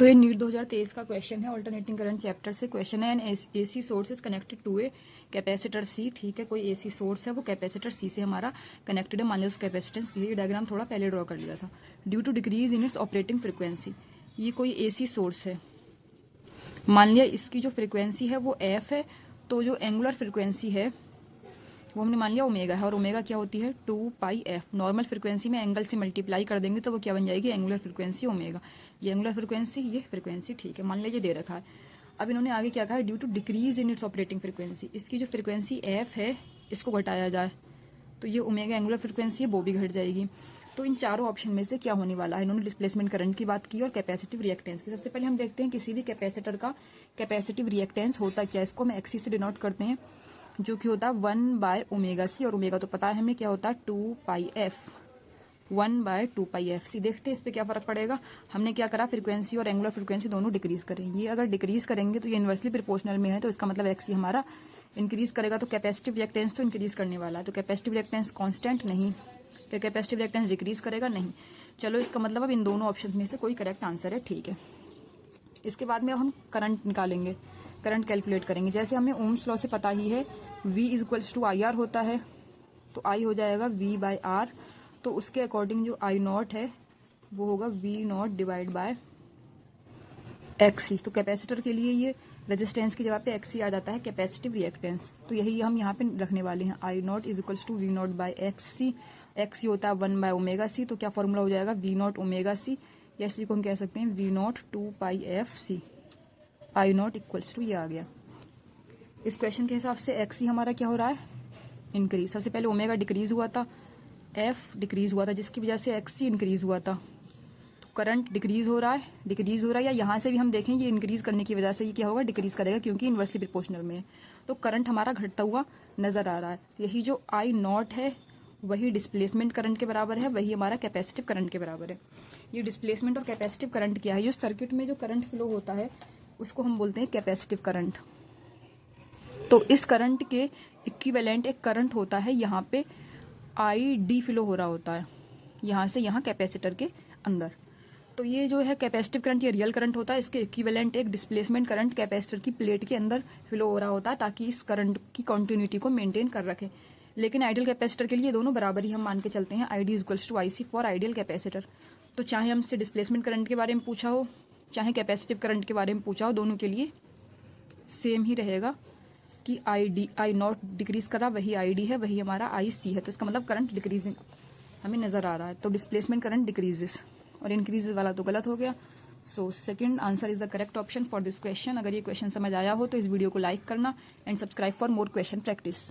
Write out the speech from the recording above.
तो ये नीट 2023 का क्वेश्चन है, ऑल्टरनेटिंग करंट चैप्टर से क्वेश्चन है। An AC source is connected to a capacitor C. ठीक है, कोई एसी सोर्स है, वो कैपेसिटर सी से हमारा कनेक्टेड है। मान लो उस कैपेसिटेंस सी, ये डायग्राम थोड़ा पहले ड्रॉ कर लिया था। Due to decrease in its operating frequency, ये कोई एसी सोर्स है। मान लिया इसकी जो फ्रिक्वेंसी है वो एफ है, तो जो एंगुलर फ्रिक्वेंसी है वो हमने मान लिया ओमेगा है, और ओमेगा क्या होती है 2 पाई एफ। नॉर्मल फ्रिक्वेंसी में एंगल से मल्टीप्लाई कर देंगे तो वो क्या बन जाएगी, एंगुलर फ्रिक्वेंसी ओमेगा। ये एंगुलर फ्रिक्वेंसी, ये फ्रिक्वेंसी। ठीक है, मान लिया ये दे रखा है। अब इन्होंने आगे क्या कहा है, due to decrease in its operating frequency, इसकी जो फ्रिक्वेंसी एफ है इसको घटाया जाए तो ये ओमेगा एंगुलर फ्रिक्वेंसी है वो भी घट जाएगी। तो इन चारों ऑप्शन में से क्या होने वाला है। इन्होंने डिस्प्लेसमेंट करंट की बात की और कैपेसिटिव रिएक्टेंस की। सबसे पहले हम देखते हैं किसी भी कैपेसिटर का कैपेसिटिव रिएक्टेंस होता क्या है। इसको हम एक्सी से डिनोट करते हैं, जो कि होता है 1/ओमेगा सी, और ओमेगा तो पता है हमें क्या होता है 2 पाई एफ। 1/2 पाई एफ सी। देखते हैं इस पे क्या फर्क पड़ेगा। हमने क्या करा, फ्रीक्वेंसी और एंगुलर फ्रीक्वेंसी दोनों डिक्रीज करें। ये अगर डिक्रीज करेंगे तो ये इनवर्सली प्रोपोर्शनल में है, तो इसका मतलब एक्सी हमारा इंक्रीज करेगा, तो कैपेसिटिव रिएक्टेंस तो इंक्रीज करने वाला है। तो कैपेसिटिव रिएक्टेंस कांस्टेंट नहीं, क्या कैपेसिटिव रिएक्टेंस डिक्रीज करेगा, नहीं। चलो, इसका मतलब अब इन दोनों ऑप्शन में से कोई करेक्ट आंसर है। ठीक है, इसके बाद में अब हम करंट निकालेंगे, करंट कैलकुलेट करेंगे। जैसे हमें ओम्स लॉ से पता ही है V is to I R होता है, तो I हो जाएगा V/R। तो उसके अकॉर्डिंग जो I नॉट है वो होगा V not divide by XC। तो कैपेसिटर के लिए ये रेजिस्टेंस की जगह पे XC आ जाता है, कैपेसिटिव रिएक्टेंस। तो यही हम यहाँ पे रखने वाले हैं। I naught is equals to V naught by XC। XC होता है 1/ओमेगा सी, तो क्या फॉर्मूला हो जाएगा V नॉट ओमेगा सी, या इसी को हम कह सकते हैं V naught 2 pi F C. I naught equals to ये आ गया। इस क्वेश्चन के हिसाब से XC हमारा क्या हो रहा है, इंक्रीज। सबसे पहले ओमेगा डिक्रीज हुआ था, F डिक्रीज हुआ था, जिसकी वजह से XC इंक्रीज हुआ था। तो करंट डिक्रीज हो रहा है, या यहाँ से भी हम देखें ये इंक्रीज करने की वजह से ये क्या होगा, डिक्रीज करेगा, क्योंकि इनवर्सली प्रोपोर्शनल में है। तो करंट हमारा घटता हुआ नजर आ रहा है। यही जो I नॉट है वही डिस्प्लेसमेंट करंट के बराबर है, वही हमारा कैपेसिटिव करंट के बराबर है। ये डिस्प्लेसमेंट और कैपेसिटिव करंट क्या है, जो सर्किट में जो करंट फ्लो होता है उसको हम बोलते हैं कैपेसिटिव करंट। तो इस करंट के इक्विवेलेंट एक करंट होता है, यहाँ पे ID फ्लो हो रहा होता है, यहाँ से यहाँ कैपेसिटर के अंदर। तो ये जो है कैपेसिटिव करंट, ये रियल करंट होता है। इसके इक्विवेलेंट एक डिस्प्लेसमेंट करंट कैपेसिटर की प्लेट के अंदर फ्लो हो रहा होता है, ताकि इस करंट की कंटिन्यूटी को मेंटेन कर रखे। लेकिन आइडियल कैपेसिटर के लिए दोनों बराबर ही हम मान के चलते हैं। ID equals to IC for ideal capacitor. तो चाहे हमसे डिस्प्लेसमेंट करंट के बारे में पूछा हो, चाहे कैपेसिटिव करंट के बारे में पूछा हो, दोनों के लिए सेम ही रहेगा कि I नॉट डिक्रीज करा, वही ID है, वही हमारा IC है। तो इसका मतलब करंट डिक्रीजिंग हमें नजर आ रहा है। तो डिस्प्लेसमेंट करंट डिक्रीजेस, और इंक्रीजेस वाला तो गलत हो गया। So second answer is the correct option for this question. अगर ये क्वेश्चन समझ आया हो तो इस वीडियो को लाइक करना and subscribe for more question practice.